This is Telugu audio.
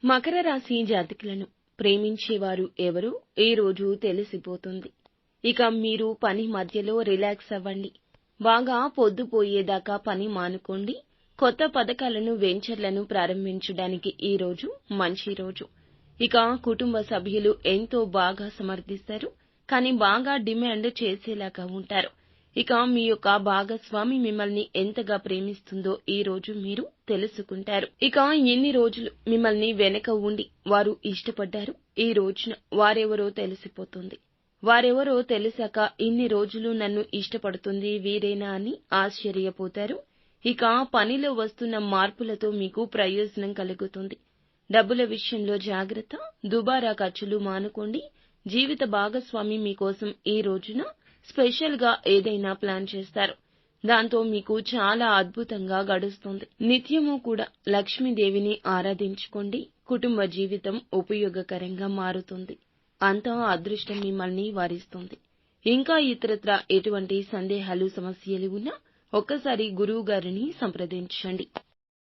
మకర రాశి జాతకులను ప్రేమించేవారు ఎవరో ఈ రోజు తెలిసిపోతుంది. ఇక మీరు పని మధ్యలో రిలాక్స్ అవ్వండి. బాగా పొద్దుపోయేదాకా పని మానుకోండి. కొత్త పథకాలను వెంచర్లను ప్రారంభించడానికి ఈ రోజు మంచి రోజు. ఇక కుటుంబ సభ్యులు ఎంతో బాగా సమర్థిస్తారు. కానీ బాగా డిమాండ్ చేసేలాగా ఉంటారు. ఇక మీ యొక్క భాగస్వామి మిమ్మల్ని ఎంతగా ప్రేమిస్తుందో ఈ రోజు మీరు తెలుసుకుంటారు. ఇక ఎన్ని రోజులు మిమ్మల్ని వెనక ఉండి వారు ఇష్టపడ్డారు, ఈ రోజున వారెవరో తెలిసిపోతుంది. వారెవరో తెలిసాక ఇన్ని రోజులు నన్ను ఇష్టపడుతుంది వీరేనా అని ఆశ్చర్యపోతారు. ఇక పనిలో వస్తున్న మార్పులతో మీకు ప్రయోజనం కలుగుతుంది. డబ్బుల విషయంలో జాగ్రత్త, దుబారా ఖర్చులు మానుకోండి. జీవిత భాగస్వామి మీకోసం ఈ రోజున స్పెషల్ గా ఏదైనా ప్లాన్ చేస్తారు. దాంతో మీకు చాలా అద్భుతంగా గడుస్తుంది. నిత్యము కూడా లక్ష్మీదేవిని ఆరాధించుకోండి. కుటుంబ జీవితం ఉపయోగకరంగా మారుతుంది. అంతా అదృష్టం మిమ్మల్ని వరిస్తుంది. ఇంకా ఇతరత్రా ఎటువంటి సందేహాలు సమస్యలు ఉన్నా ఒక్కసారి గురువు గారిని సంప్రదించండి.